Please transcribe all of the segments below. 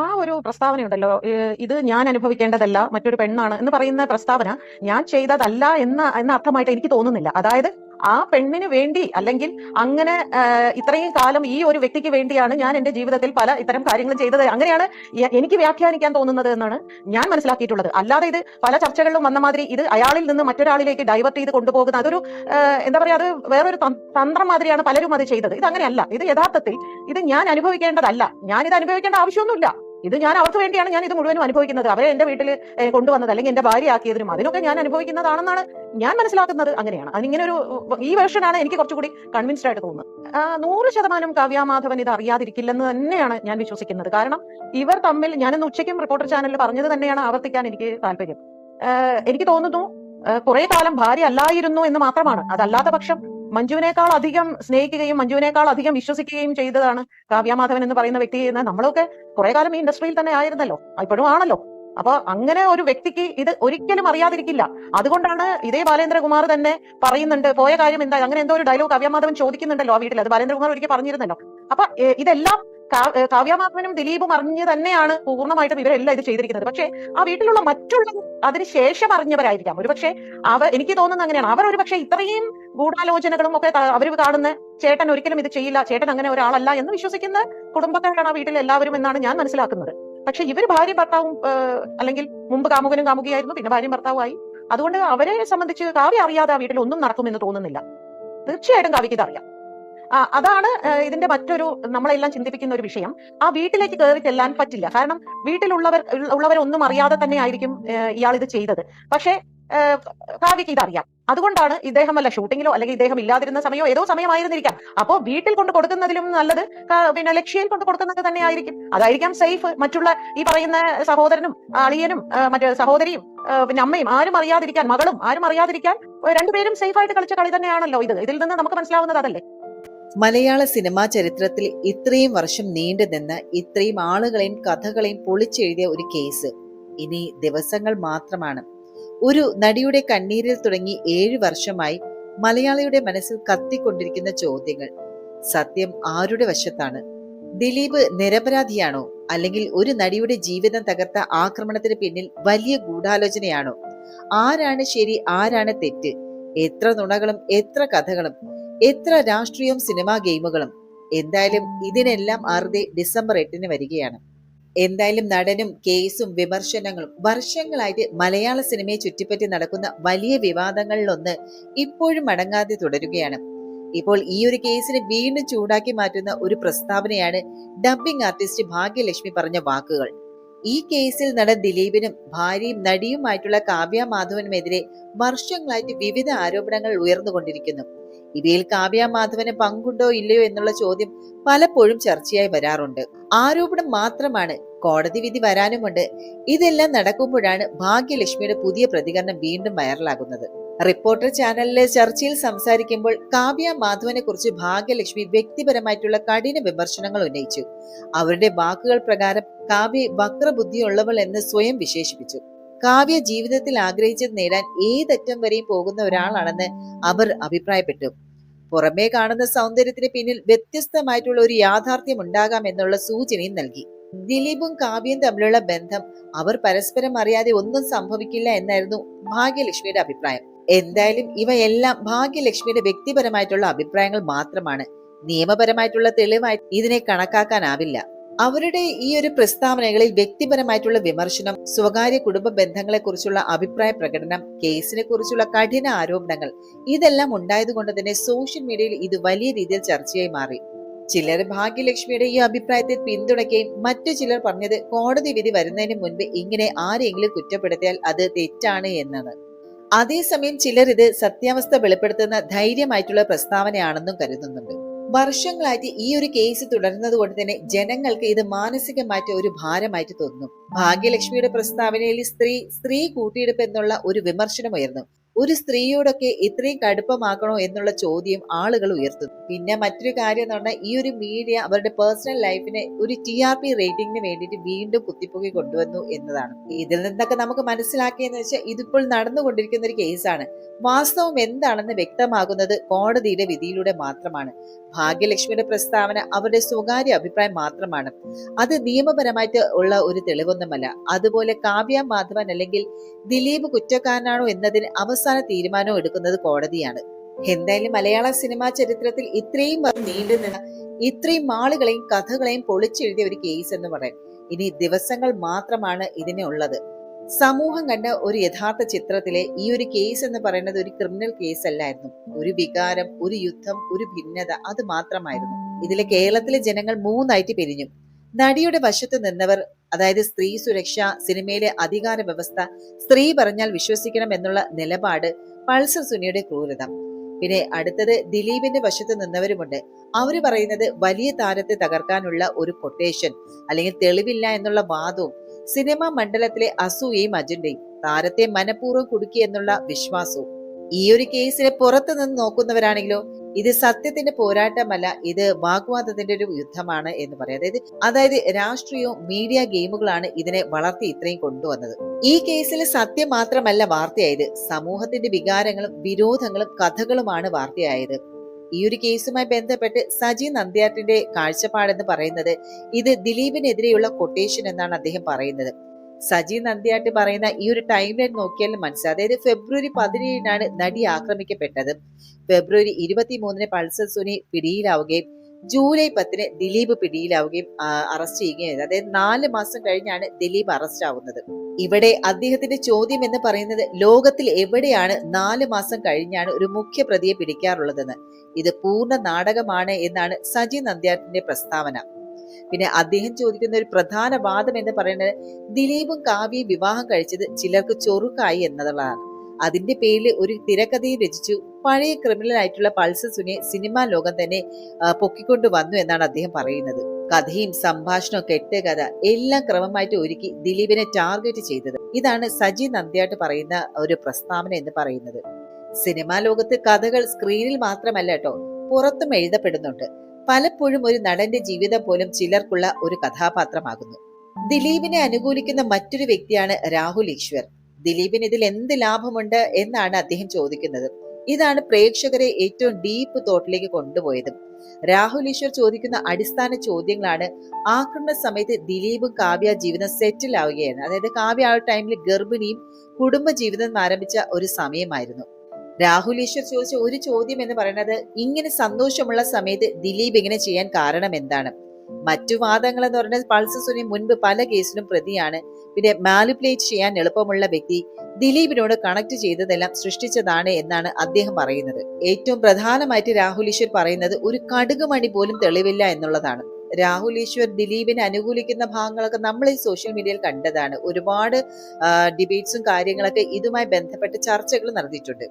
ആ ഒരു പ്രസ്താവനയുണ്ടല്ലോ, ഇത് ഞാൻ അനുഭവിക്കേണ്ടതല്ല, മറ്റൊരു പെണ്ണാണ് എന്ന് പറയുന്ന പ്രസ്താവന ഞാൻ ചെയ്തതല്ല എന്ന അർത്ഥമായിട്ട് എനിക്ക് തോന്നുന്നില്ല. അതായത് ആ പെണ്ണിന് വേണ്ടി, അല്ലെങ്കിൽ അങ്ങനെ ഇത്രയും കാലം ഈ ഒരു വ്യക്തിക്ക് വേണ്ടിയാണ് ഞാൻ എന്റെ ജീവിതത്തിൽ പല ഇത്തരം കാര്യങ്ങളും ചെയ്തത്, അങ്ങനെയാണ് എനിക്ക് വ്യാഖ്യാനിക്കാൻ തോന്നുന്നത് എന്നാണ് ഞാൻ മനസ്സിലാക്കിയിട്ടുള്ളത്. അല്ലാതെ ഇത് പല ചർച്ചകളിലും വന്ന മാതിരി ഇത് അയാളിൽ നിന്ന് മറ്റൊരാളിലേക്ക് ഡൈവേർട്ട് ചെയ്ത് കൊണ്ടുപോകുന്ന അതൊരു എന്താ പറയാ, അത് വേറൊരു തന്ത്രം മാതിരിയാണ് പലരും അത് ചെയ്തത്. ഇത് അങ്ങനെയല്ല. ഇത് യഥാർത്ഥത്തിൽ ഇത് ഞാൻ അനുഭവിക്കേണ്ടതല്ല, ഞാനിത് അനുഭവിക്കേണ്ട ആവശ്യമൊന്നുമില്ല. ഇത് ഞാൻ അവർക്ക് വേണ്ടിയാണ് ഞാൻ ഇത് മുഴുവനും അനുഭവിക്കുന്നത്. അവരെ എന്റെ വീട്ടിൽ കൊണ്ടുവന്നത് അല്ലെങ്കിൽ എന്റെ ഭാര്യ ആക്കിയതിനും അതിനൊക്കെ ഞാൻ അനുഭവിക്കുന്നതാണെന്നാണ് ഞാൻ മനസ്സിലാക്കുന്നത്. അങ്ങനെയാണ്. അതിങ്ങനെ ഒരു ഈ വേർഷനാണ് എനിക്ക് കുറച്ചുകൂടി കൺവിൻസ്ഡ് ആയിട്ട് തോന്നുന്നത്. 100% കാവ്യാമാധവൻ ഇത് അറിയാതിരിക്കില്ലെന്ന് തന്നെയാണ് ഞാൻ വിശ്വസിക്കുന്നത്. കാരണം ഇവർ തമ്മിൽ, ഞാനിന്ന് ഉച്ചയ്ക്കും റിപ്പോർട്ടർ ചാനലിൽ പറഞ്ഞത് തന്നെയാണ് ആവർത്തിക്കാൻ എനിക്ക് താല്പര്യം. എനിക്ക് തോന്നുന്നു കുറെ കാലം ഭാര്യ അല്ലായിരുന്നു എന്ന് മാത്രമാണ്. അതല്ലാത്ത പക്ഷം മഞ്ജുവിനേക്കാൾ അധികം സ്നേഹിക്കുകയും മഞ്ജുവിനേക്കാൾ അധികം വിശ്വസിക്കുകയും ചെയ്തതാണ് കാവ്യാമാധവൻ എന്ന് പറയുന്ന വ്യക്തി. നമ്മളൊക്കെ കുറെ കാലം ഈ ഇൻഡസ്ട്രിയിൽ തന്നെ ആയിരുന്നല്ലോ, ഇപ്പോഴും ആണല്ലോ. അപ്പൊ അങ്ങനെ ഒരു വ്യക്തിക്ക് ഇത് ഒരിക്കലും അറിയാതിരിക്കില്ല. അതുകൊണ്ടാണ് ഇതേ ബാലേന്ദ്രകുമാർ തന്നെ പറയുന്നുണ്ട്, പോയ കാര്യം എന്താ, അങ്ങനെ എന്തോ ഒരു ഡയലോഗ് കാവ്യാമാധവൻ ചോദിക്കുന്നുണ്ടല്ലോ ആ വീട്ടിൽ. അത് ബാലേന്ദ്രകുമാർ ഒരിക്കൽ പറഞ്ഞിരുന്നല്ലോ. അപ്പൊ ഇതെല്ലാം കാവ്യാമാധവനും ദിലീപും അറിഞ്ഞ് തന്നെയാണ് പൂർണ്ണമായിട്ടും ഇവരെല്ലാം ഇത് ചെയ്തിരിക്കുന്നത്. പക്ഷേ ആ വീട്ടിലുള്ള മറ്റുള്ളവർ അതിനുശേഷം അറിഞ്ഞവരായിരിക്കാം. ഒരുപക്ഷെ എനിക്ക് തോന്നുന്നത് അങ്ങനെയാണ്. അവർ ഒരുപക്ഷെ ഇത്രയും ഗൂഢാലോചനകളും ഒക്കെ അവർ കാണുന്ന ചേട്ടൻ ഒരിക്കലും ഇത് ചെയ്യില്ല, ചേട്ടൻ അങ്ങനെ ഒരാളല്ല എന്ന് വിശ്വസിക്കുന്ന കുടുംബക്കാരാണ് ആ വീട്ടിൽ എല്ലാവരും എന്നാണ് ഞാൻ മനസ്സിലാക്കുന്നത്. പക്ഷെ ഇവർ ഭാര്യ ഭർത്താവും, അല്ലെങ്കിൽ മുമ്പ് കാമുകനും കാമുകിയായിരുന്നു, പിന്നെ ഭാര്യയും ഭർത്താവുമായി. അതുകൊണ്ട് അവരെ സംബന്ധിച്ച് കാവ്യ അറിയാതെ ആ വീട്ടിൽ ഒന്നും നടക്കുമെന്ന് തോന്നുന്നില്ല. തീർച്ചയായിട്ടും കാവ്യക്ക് ഇതറിയാം. അതാണ് ഇതിന്റെ മറ്റൊരു നമ്മളെല്ലാം ചിന്തിപ്പിക്കുന്ന ഒരു വിഷയം. ആ വീട്ടിലേക്ക് കയറി ചെല്ലാൻ പറ്റില്ല. കാരണം ഉള്ളവരൊന്നും അറിയാതെ തന്നെ ആയിരിക്കും ഇയാൾ ഇത് ചെയ്തത്. പക്ഷേ കാവ്യക്ക് ഇതറിയാം. അതുകൊണ്ടാണ് ഇദ്ദേഹം വല്ല ഷൂട്ടിങ്ങിലോ അല്ലെങ്കിൽ ഇദ്ദേഹം ഇല്ലാതിരുന്ന സമയമോ ഏതോ സമയമായിരുന്നിരിക്കാം. അപ്പോ വീട്ടിൽ കൊണ്ട് കൊടുക്കുന്നതിലും നല്ലത് പിന്നെ ലക്ഷ്യയിൽ കൊണ്ട് കൊടുക്കുന്നത് തന്നെ ആയിരിക്കും. അതായിരിക്കാം സേഫ്. മറ്റുള്ള ഈ പറയുന്ന സഹോദരനും അളിയനും മറ്റേ സഹോദരിയും പിന്നെ അമ്മയും ആരും അറിയാതിരിക്കാൻ, മകളും ആരും അറിയാതിരിക്കാൻ രണ്ടുപേരും സേഫ് ആയിട്ട് കളിച്ച കളി തന്നെയാണല്ലോ ഇത്. ഇതിൽ നിന്ന് നമുക്ക് മനസ്സിലാവുന്നത് അതല്ലേ. മലയാള സിനിമാ ചരിത്രത്തിൽ ഇത്രയും വർഷം നീണ്ടുനിന്ന് ഇത്രയും ആളുകളെയും കഥകളെയും പൊളിച്ചെഴുതിയ ഒരു കേസ് ഇനി ദിവസങ്ങൾ മാത്രമാണ്. ഒരു നടിയുടെ കണ്ണീരിൽ തുടങ്ങി 7 വർഷമായി മലയാളിയുടെ മനസ്സിൽ കത്തിക്കൊണ്ടിരിക്കുന്ന ചോദ്യങ്ങൾ. സത്യം ആരുടെ വശത്താണ്? ദിലീപ് നിരപരാധിയാണോ, അല്ലെങ്കിൽ ഒരു നടിയുടെ ജീവിതം തകർത്ത ആക്രമണത്തിന് പിന്നിൽ വലിയ ഗൂഢാലോചനയാണോ? ആരാണ് ശരി, ആരാണ് തെറ്റ്? എത്ര നുണകളും എത്ര കഥകളും, എത്ര രാഷ്ട്രീയവും സിനിമാ ഗെയിമുകളും. എന്തായാലും ഇതിനെല്ലാം അറുതി ഡിസംബർ 8 വരികയാണ്. എന്തായാലും നടനും കേസും വിമർശനങ്ങളും വർഷങ്ങളായിട്ട് മലയാള സിനിമയെ ചുറ്റിപ്പറ്റി നടക്കുന്ന വലിയ വിവാദങ്ങളിലൊന്ന് ഇപ്പോഴും അടങ്ങാതെ തുടരുകയാണ്. ഇപ്പോൾ ഈ ഒരു കേസിനെ വീണ്ടും ചൂടാക്കി മാറ്റുന്ന ഒരു പ്രസ്താവനയാണ് ഡബ്ബിംഗ് ആർട്ടിസ്റ്റ് ഭാഗ്യലക്ഷ്മി പറഞ്ഞ വാക്കുകൾ. ഈ കേസിൽ നടൻ ദിലീപിനും ഭാര്യയും നടിയുമായിട്ടുള്ള കാവ്യാമാധവനുമെതിരെ വർഷങ്ങളായിട്ട് വിവിധ ആരോപണങ്ങൾ ഉയർന്നുകൊണ്ടിരിക്കുന്നു. ഇവയിൽ കാവ്യാമാധവന് പങ്കുണ്ടോ ഇല്ലയോ എന്നുള്ള ചോദ്യം പലപ്പോഴും ചർച്ചയായി വരാറുണ്ട്. ആരോപണം മാത്രമാണ്, കോടതി വിധി വരാനുമുണ്ട്. ഇതെല്ലാം നടക്കുമ്പോഴാണ് ഭാഗ്യലക്ഷ്മിയുടെ പുതിയ പ്രതികരണം വീണ്ടും വൈറലാകുന്നത്. റിപ്പോർട്ടർ ചാനലിലെ ചർച്ചയിൽ സംസാരിക്കുമ്പോൾ കാവ്യാമാധവനെ കുറിച്ച് ഭാഗ്യലക്ഷ്മി വ്യക്തിപരമായിട്ടുള്ള കഠിന വിമർശനങ്ങൾ ഉന്നയിച്ചു. അവരുടെ വാക്കുകൾ പ്രകാരം കാവ്യ വക്രബുദ്ധിയുള്ളവൾ എന്ന് സ്വയം വിശേഷിപ്പിച്ചു. കാവ്യ ജീവിതത്തിൽ ആഗ്രഹിച്ചത് നേടാൻ ഏതറ്റം വരെയും പോകുന്ന ഒരാളാണെന്ന് അവർ അഭിപ്രായപ്പെട്ടു. പുറമേ കാണുന്ന സൗന്ദര്യത്തിന് പിന്നിൽ വ്യത്യസ്തമായിട്ടുള്ള ഒരു യാഥാർത്ഥ്യം ഉണ്ടാകാം എന്നുള്ള സൂചനയും നൽകി. ദിലീപും കാവ്യയും തമ്മിലുള്ള ബന്ധം അവർ പരസ്പരം അറിയാതെ ഒന്നും സംഭവിക്കില്ല എന്നായിരുന്നു ഭാഗ്യലക്ഷ്മിയുടെ അഭിപ്രായം. എന്തായാലും ഇവയെല്ലാം ഭാഗ്യലക്ഷ്മിയുടെ വ്യക്തിപരമായിട്ടുള്ള അഭിപ്രായങ്ങൾ മാത്രമാണ്. നിയമപരമായിട്ടുള്ള തെളിവായി ഇതിനെ കണക്കാക്കാനാവില്ല. അവരുടെ ഈ ഒരു പ്രസ്താവനകളിൽ വ്യക്തിപരമായിട്ടുള്ള വിമർശനം, സ്വകാര്യ കുടുംബ ബന്ധങ്ങളെ കുറിച്ചുള്ള അഭിപ്രായ പ്രകടനം, കേസിനെ കുറിച്ചുള്ള കഠിന ആരോപണങ്ങൾ ഇതെല്ലാം ഉണ്ടായതുകൊണ്ട് തന്നെ സോഷ്യൽ മീഡിയയിൽ ഇത് വലിയ രീതിയിൽ ചർച്ചയായി മാറി. ചിലർ ഭാഗ്യലക്ഷ്മിയുടെ ഈ അഭിപ്രായത്തെ പിന്തുണയ്ക്കുകയും മറ്റു ചിലർ പറഞ്ഞത് കോടതി വിധി വരുന്നതിന് മുൻപ് ഇങ്ങനെ ആരെങ്കിലും കുറ്റപ്പെടുത്തിയാൽ അത് തെറ്റാണ് എന്നാണ്. അതേസമയം ചിലർ ഇത് സത്യാവസ്ഥ വെളിപ്പെടുത്തുന്ന ധൈര്യമായിട്ടുള്ള പ്രസ്താവനയാണെന്നും കരുതുന്നുണ്ട്. വർഷങ്ങളായിട്ട് ഈ ഒരു കേസ് തുടരുന്നത് കൊണ്ട് തന്നെ ജനങ്ങൾക്ക് ഇത് മാനസികമായിട്ട് ഒരു ഭാരമായിട്ട് തോന്നുന്നു. ഭാഗ്യലക്ഷ്മിയുടെ പ്രസ്താവനയിൽ സ്ത്രീ കൂട്ടിയെടുപ്പ് എന്നുള്ള ഒരു വിമർശനം ഉയർന്നു. ഒരു സ്ത്രീയോടൊക്കെ ഇത്രയും കടുപ്പമാക്കണോ എന്നുള്ള ചോദ്യം ആളുകൾ ഉയർത്തുന്നു. പിന്നെ മറ്റൊരു കാര്യം എന്ന് പറഞ്ഞാൽ ഈ ഒരു മീഡിയ അവരുടെ പേഴ്സണൽ ലൈഫിനെ ഒരു TRP റേറ്റിംഗിന് വേണ്ടിയിട്ട് വീണ്ടും കുത്തിപ്പൊക്കി കൊണ്ടുവന്നു എന്നതാണ്. ഇതിൽ നിന്നൊക്കെ നമുക്ക് മനസ്സിലാക്കിയെന്ന് വെച്ചാൽ ഇതിപ്പോൾ നടന്നുകൊണ്ടിരിക്കുന്ന ഒരു കേസാണ്. വാസ്തവം എന്താണെന്ന് വ്യക്തമാകുന്നത് കോടതിയുടെ വിധിയിലൂടെ മാത്രമാണ്. ഭാഗ്യലക്ഷ്മിയുടെ പ്രസ്താവന അവരുടെ സ്വകാര്യ അഭിപ്രായം മാത്രമാണ്. അത് നിയമപരമായിട്ട് ഉള്ള ഒരു തെളിവൊന്നുമല്ല. അതുപോലെ കാവ്യ മാധവൻ അല്ലെങ്കിൽ ദിലീപ് കുറ്റക്കാരനാണോ എന്നതിന് അവസാന തീരുമാനം എടുക്കുന്നത് കോടതിയാണ്. എന്തായാലും മലയാള സിനിമാ ചരിത്രത്തിൽ ഇത്രയും നീണ്ടു നിന്ന ഇത്രയും ആളുകളെയും കഥകളെയും പൊളിച്ചെഴുതിയ ഒരു കേസ് എന്ന് പറയാം. ഇനി ദിവസങ്ങൾ മാത്രമാണ് ഇതിനുള്ളത്. സമൂഹം കണ്ട ഒരു യഥാർത്ഥ ചിത്രത്തിലെ ഈ ഒരു കേസ് എന്ന് പറയുന്നത് ഒരു ക്രിമിനൽ കേസ് അല്ലായിരുന്നു. ഒരു വികാരം, ഒരു യുദ്ധം, ഒരു ഭിന്നത, അത് മാത്രമായിരുന്നു. ഇതിലെ കേരളത്തിലെ ജനങ്ങൾ മൂന്നായിട്ട് പിരിഞ്ഞു. നടിയുടെ വശത്ത് നിന്നവർ, അതായത് സ്ത്രീ സുരക്ഷ, സിനിമയിലെ അധികാര വ്യവസ്ഥ, സ്ത്രീ പറഞ്ഞാൽ വിശ്വസിക്കണം എന്നുള്ള നിലപാട്, പൾസർ സുനിയുടെ ക്രൂരത. പിന്നെ അടുത്തത് ദിലീപിന്റെ വശത്ത് നിന്നവരുമുണ്ട്. അവര് പറയുന്നത് വലിയ താരത്തെ തകർക്കാനുള്ള ഒരു കൊട്ടേഷൻ അല്ലെങ്കിൽ തെളിവില്ല എന്നുള്ള വാദവും, സിനിമാ മണ്ഡലത്തിലെ അസൂയയും അജണ്ടയും, താരത്തെ മനഃപൂർവ്വം കുടുക്കി എന്നുള്ള വിശ്വാസവും. ഈ ഒരു കേസിനെ പുറത്തു നിന്ന് നോക്കുന്നവരാണെങ്കിലോ ഇത് സത്യത്തിന്റെ പോരാട്ടമല്ല, ഇത് വാഗ്വാദത്തിന്റെ ഒരു യുദ്ധമാണ് എന്ന് പറയാം. അതായത് രാഷ്ട്രീയവും മീഡിയ ഗെയിമുകളാണ് ഇതിനെ വളർത്തി ഇത്രയും കൊണ്ടുവന്നത്. ഈ കേസിൽ സത്യം മാത്രമല്ല വാർത്തയായത്, സമൂഹത്തിന്റെ വികാരങ്ങളും വിരോധങ്ങളും കഥകളുമാണ് വാർത്തയായത്. ഈ ഒരു കേസുമായി ബന്ധപ്പെട്ട് സജി നന്ദ്യാട്ടിന്റെ കാഴ്ചപ്പാടെന്ന് പറയുന്നത് ഇത് ദിലീപിനെതിരെയുള്ള കൊട്ടേഷൻ എന്നാണ് അദ്ദേഹം പറയുന്നത്. സജി നന്ദ്യാട്ട് പറയുന്ന ഈ ഒരു ടൈം ലൈൻ നോക്കിയാലും മനസ്സിലായി. അതായത് ഫെബ്രുവരി 17 നടി ആക്രമിക്കപ്പെട്ടത്. ഫെബ്രുവരി 23 പൾസർ സുനി പിടിയിലാവുകയും ജൂലൈ 10 ദിലീപ് പിടിയിലാവുകയും അറസ്റ്റ് ചെയ്യുകയും. അതായത് 4 മാസം കഴിഞ്ഞാണ് ദിലീപ് അറസ്റ്റ് ആവുന്നത്. ഇവിടെ അദ്ദേഹത്തിന്റെ ചോദ്യം എന്ന് പറയുന്നത് ലോകത്തിൽ എവിടെയാണ് 4 മാസം കഴിഞ്ഞാണ് ഒരു മുഖ്യ പ്രതിയെ പിടിക്കാറുള്ളതെന്ന്. ഇത് പൂർണ്ണ നാടകമാണ് എന്നാണ് സജി നന്ദ്യാട്ടിന്റെ പ്രസ്താവന. പിന്നെ അദ്ദേഹം ചോദിക്കുന്ന ഒരു പ്രധാന വാദം എന്ന് പറയുന്നത് ദിലീപും കാവ്യയും വിവാഹം കഴിച്ചത് ചിലർക്ക് ചൊറുക്കായി എന്നതുള്ളതാണ്. അതിന്റെ പേരിൽ ഒരു തിരക്കഥയും രചിച്ചു പഴയ ക്രിമിനൽ ആയിട്ടുള്ള പൾസർ സുനിയെ സിനിമാ ലോകം തന്നെ പൊക്കിക്കൊണ്ടു വന്നു എന്നാണ് അദ്ദേഹം പറയുന്നത്. കഥയും സംഭാഷണവും കെട്ടുകഥ എല്ലാം ക്രമമായിട്ട് ഒരുക്കി ദിലീപിനെ ടാർഗറ്റ് ചെയ്തത്. ഇതാണ് സജി നന്ദ്യാട്ട് പറയുന്ന ഒരു പ്രസ്താവന എന്ന് പറയുന്നത്. സിനിമാ ലോകത്ത് കഥകൾ സ്ക്രീനിൽ മാത്രമല്ല കേട്ടോ, പുറത്തും എഴുതപ്പെടുന്നുണ്ട്. പലപ്പോഴും ഒരു നടന്റെ ജീവിതം പോലും ചിലർക്കുള്ള ഒരു കഥാപാത്രമാകുന്നു. ദിലീപിനെ അനുകൂലിക്കുന്ന മറ്റൊരു വ്യക്തിയാണ് രാഹുൽ ഈശ്വർ. ദിലീപിന് ഇതിൽ എന്ത് ലാഭമുണ്ട് എന്നാണ് അദ്ദേഹം ചോദിക്കുന്നത്. ഇതാണ് പ്രേക്ഷകരെ ഏറ്റവും ഡീപ്പ് തോട്ടിലേക്ക് കൊണ്ടുപോയത്. രാഹുൽ ഈശ്വർ ചോദിക്കുന്ന അടിസ്ഥാന ചോദ്യങ്ങളാണ് ആക്രമണ സമയത്ത് ദിലീപും കാവ്യ ജീവിതം സെറ്റിൽ ആവുകയാണ്. അതായത് കാവ്യ ആ ടൈമിൽ ഗർഭിണിയും കുടുംബ ജീവിതം ആരംഭിച്ച ഒരു സമയമായിരുന്നു. രാഹുൽ ഈശ്വർ ചോദിച്ച ഒരു ചോദ്യം എന്ന് പറയുന്നത് ഇങ്ങനെ സന്തോഷമുള്ള സമയത്ത് ദിലീപ് ഇങ്ങനെ ചെയ്യാൻ കാരണം എന്താണ്? മറ്റു വാദങ്ങൾ എന്ന് പറഞ്ഞാൽ പൾസർ സുനി മുൻപ് പല കേസിലും പ്രതിയാണ്. പിന്നെ മാനിപ്പുലേറ്റ് ചെയ്യാൻ എളുപ്പമുള്ള വ്യക്തി, ദിലീപിനോട് കണക്ട് ചെയ്തതെല്ലാം സൃഷ്ടിച്ചതാണ് എന്നാണ് അദ്ദേഹം പറയുന്നത്. ഏറ്റവും പ്രധാനമായിട്ട് രാഹുൽ ഈശ്വർ പറയുന്നത് ഒരു കടുകുമണി പോലും തെളിവില്ല എന്നുള്ളതാണ്. രാഹുൽ ഈശ്വർ ദിലീപിനെ അനുകൂലിക്കുന്ന ഭാഗങ്ങളൊക്കെ നമ്മൾ ഈ സോഷ്യൽ മീഡിയയിൽ കണ്ടതാണ്. ഒരുപാട് ഡിബേറ്റ്സും കാര്യങ്ങളൊക്കെ ഇതുമായി ബന്ധപ്പെട്ട് ചർച്ചകൾ നടത്തിയിട്ടുണ്ട്.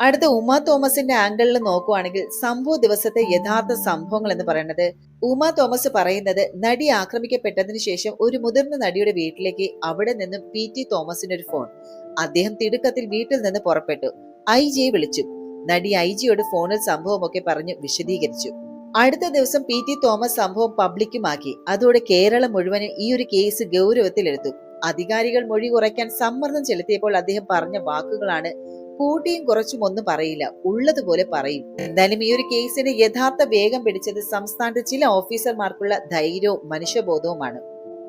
അടുത്ത ഉമ തോമസിന്റെ ആംഗിളിൽ നോക്കുവാണെങ്കിൽ സംഭവ ദിവസത്തെ യഥാർത്ഥ സംഭവങ്ങൾ എന്ന് പറയുന്നത്, ഉമ തോമസ് പറയുന്നത് നടി ആക്രമിക്കപ്പെട്ടതിന് ശേഷം ഒരു മുതിർന്ന നടിയുടെ വീട്ടിലേക്ക് അവിടെ നിന്നും PT തോമസിന്റെ ഒരു ഫോൺ. അദ്ദേഹം തിടുക്കത്തിൽ വീട്ടിൽ നിന്ന് പുറപ്പെട്ടു. IG വിളിച്ചു. നടി IG ഫോണിൽ സംഭവമൊക്കെ പറഞ്ഞു വിശദീകരിച്ചു. അടുത്ത ദിവസം PT തോമസ് സംഭവം പബ്ലിക്കുമാക്കി. അതോടെ കേരളം മുഴുവനും ഈ ഒരു കേസ് ഗൗരവത്തിലെടുത്തു. അധികാരികൾ മൊഴി കുറയ്ക്കാൻ സമ്മർദ്ദം ചെലുത്തിയപ്പോൾ അദ്ദേഹം പറഞ്ഞ വാക്കുകളാണ് കൂട്ടിയും കുറച്ചും ഒന്നും പറയില്ല, ഉള്ളതുപോലെ പറയും. എന്തായാലും ഈ ഒരു കേസിന്റെ യഥാർത്ഥ വേഗം പിടിച്ചത് സംസ്ഥാനത്തെ ചില ഓഫീസർമാർക്കുള്ള ധൈര്യവും മനുഷ്യബോധവുമാണ്.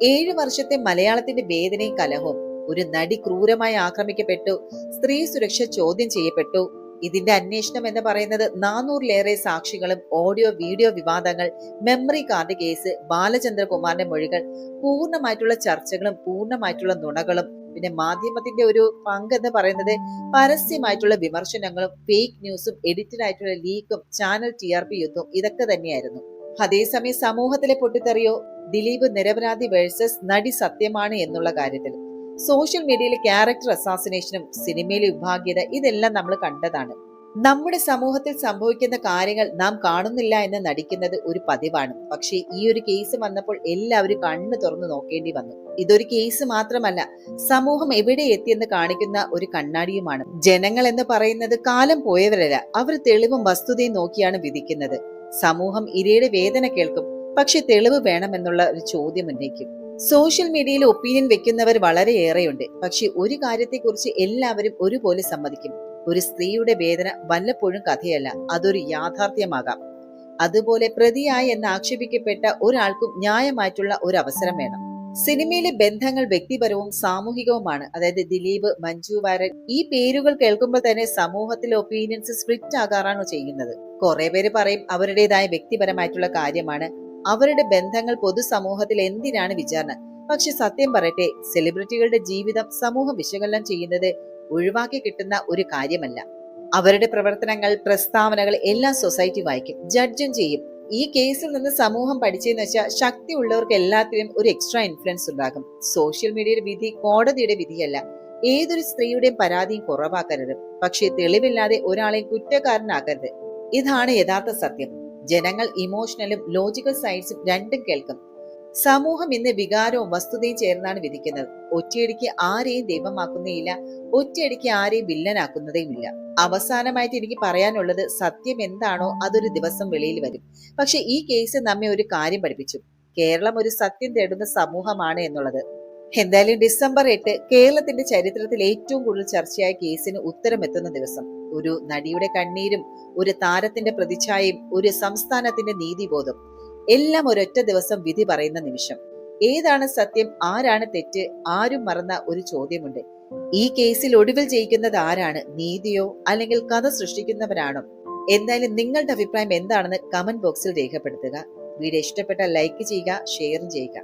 7 വർഷത്തെ മലയാളത്തിന്റെ വേദനയും കലഹവും. ഒരു നടി ക്രൂരമായി ആക്രമിക്കപ്പെട്ടു, സ്ത്രീ സുരക്ഷ ചോദ്യം ചെയ്യപ്പെട്ടു. ഇതിന്റെ അന്വേഷണം എന്ന് പറയുന്നത് 400-ലേറെ സാക്ഷികളും ഓഡിയോ വീഡിയോ വിവാദങ്ങൾ, മെമ്മറി കാർഡ് കേസ്, ബാലചന്ദ്രകുമാറിന്റെ മൊഴികൾ, പൂർണ്ണമായിട്ടുള്ള ചർച്ചകളും പൂർണ്ണമായിട്ടുള്ള നുണകളും. പിന്നെ മാധ്യമത്തിന്റെ ഒരു പങ്ക് എന്ന് പറയുന്നത് പരസ്യമായിട്ടുള്ള വിമർശനങ്ങളും ഫേക്ക് ന്യൂസും എഡിറ്റഡ് ആയിട്ടുള്ള ലീക്കും ചാനൽ TRP യുദ്ധവും ഇതൊക്കെ തന്നെയായിരുന്നു. അതേസമയം സമൂഹത്തിലെ പൊട്ടിത്തെറിയോ ദിലീപ് നിരപരാധി വേഴ്സസ് നടി സത്യമാണ് എന്നുള്ള കാര്യത്തിൽ സോഷ്യൽ മീഡിയയിലെ ക്യാരക്ടർ അസാസിനേഷനും സിനിമയിലെ വിഭാഗീയത ഇതെല്ലാം നമ്മൾ കണ്ടതാണ്. നമ്മുടെ സമൂഹത്തിൽ സംഭവിക്കുന്ന കാര്യങ്ങൾ നാം കാണുന്നില്ല എന്ന് നടിക്കുന്നത് ഒരു പതിവാണ്. പക്ഷേ ഈ ഒരു കേസ് വന്നപ്പോൾ എല്ലാവരും കണ്ണു തുറന്നു നോക്കേണ്ടി വന്നു. ഇതൊരു കേസ് മാത്രമല്ല, സമൂഹം എവിടെ എത്തിയെന്ന് കാണിക്കുന്ന ഒരു കണ്ണാടിയുമാണ്. ജനങ്ങൾ എന്ന് പറയുന്നത് കാലം പോയവരല്ല, അവർ തെളിവും വസ്തുതയും നോക്കിയാണ് വിധിക്കുന്നത്. സമൂഹം ഇരയുടെ വേദന കേൾക്കും, പക്ഷെ തെളിവ് വേണമെന്നുള്ള ഒരു ചോദ്യം ഉന്നയിക്കും. സോഷ്യൽ മീഡിയയിൽ ഒപ്പീനിയൻ വെക്കുന്നവർ വളരെയേറെയുണ്ട്. പക്ഷെ ഒരു കാര്യത്തെക്കുറിച്ച് എല്ലാവരും ഒരുപോലെ സമ്മതിക്കും: ഒരു സ്ത്രീയുടെ വേദന വല്ലപ്പോഴും കഥയല്ല, അതൊരു യാഥാർത്ഥ്യമാകാം. അതുപോലെ പ്രതിയായി എന്ന് ആക്ഷേപിക്കപ്പെട്ട ഒരാൾക്കും ന്യായമായിട്ടുള്ള ഒരു അവസരം വേണം. സിനിമയിലെ ബന്ധങ്ങൾ വ്യക്തിപരവും സാമൂഹികവുമാണ്. അതായത് ദിലീപ്, മഞ്ജു വാര്യർ, ഈ പേരുകൾ കേൾക്കുമ്പോൾ തന്നെ സമൂഹത്തിലെ ഒപ്പീനിയൻസ് സ്പ്ലിറ്റ് ആകാറാണോ ചെയ്യുന്നത്? കുറെ പേര് പറയും അവരുടേതായ വ്യക്തിപരമായിട്ടുള്ള കാര്യമാണ്, അവരുടെ ബന്ധങ്ങൾ പൊതുസമൂഹത്തിൽ എന്തിനാണ് വിചാരണ. പക്ഷെ സത്യം പറയട്ടെ, സെലിബ്രിറ്റികളുടെ ജീവിതം സമൂഹം വിശകലനം ചെയ്യുന്നത് ഒഴിവാക്കി കിട്ടുന്ന ഒരു കാര്യമല്ല. അവരുടെ പ്രവർത്തനങ്ങൾ, പ്രസ്താവനകൾ എല്ലാം സൊസൈറ്റി വായിക്കും, ജഡ്ജും ചെയ്യും. ഈ കേസിൽ നിന്ന് സമൂഹം പഠിച്ചെന്ന് വെച്ചാൽ ശക്തിയുള്ളവർക്ക് എല്ലാത്തിനും ഒരു എക്സ്ട്രാ ഇൻഫ്ലുവൻസ് ഉണ്ടാകും. സോഷ്യൽ മീഡിയയുടെ വിധി കോടതിയുടെ വിധിയല്ല. ഏതൊരു സ്ത്രീയുടെയും പരാതിയും കുറവാക്കരുത്, പക്ഷേ തെളിവില്ലാതെ ഒരാളെയും കുറ്റക്കാരനാക്കരുത്. ഇതാണ് യഥാർത്ഥ സത്യം. ജനങ്ങൾ ഇമോഷണലും ലോജിക്കൽ സൈഡ്സും രണ്ടും കേൾക്കും. സമൂഹം ഇന്ന് വികാരവും വസ്തുതയും ചേർന്നാണ് വിധിക്കുന്നത്. ഒറ്റയടിക്ക് ആരെയും ദൈവമാക്കുന്നേയില്ല, ഒറ്റയടിക്ക് ആരെയും വില്ലനാക്കുന്നതേയുമില്ല. അവസാനമായിട്ട് എനിക്ക് പറയാനുള്ളത്, സത്യം എന്താണോ അതൊരു ദിവസം വെളിയിൽ വരും. പക്ഷെ ഈ കേസ് നമ്മെ ഒരു കാര്യം പഠിപ്പിച്ചു: കേരളം ഒരു സത്യം തേടുന്ന സമൂഹമാണ് എന്നുള്ളത്. എന്തായാലും ഡിസംബർ 8 കേരളത്തിന്റെ ചരിത്രത്തിൽ ഏറ്റവും കൂടുതൽ ചർച്ചയായ കേസിന് ഉത്തരമെത്തുന്ന ദിവസം. ഒരു നടിയുടെ കണ്ണീരും, ഒരു താരത്തിന്റെ പ്രതിച്ഛായയും, ഒരു സംസ്ഥാനത്തിന്റെ നീതിബോധം, എല്ലാം ഒരൊറ്റ ദിവസം വിധി പറയുന്ന നിമിഷം. ഏതാണ് സത്യം, ആരാണ് തെറ്റ്, ആരും മറന്ന ഒരു ചോദ്യമുണ്ട്: ഈ കേസിൽ ഒടുവിൽ ജയിക്കുന്നത് ആരാണ്? നീതിയോ അല്ലെങ്കിൽ കഥ സൃഷ്ടിക്കുന്നവരാണോ? എന്തായാലും നിങ്ങളുടെ അഭിപ്രായം എന്താണെന്ന് കമന്റ് ബോക്സിൽ രേഖപ്പെടുത്തുക. വീഡിയോ ഇഷ്ടപ്പെട്ടാൽ ലൈക്ക് ചെയ്യുക, ഷെയർ ചെയ്യുക.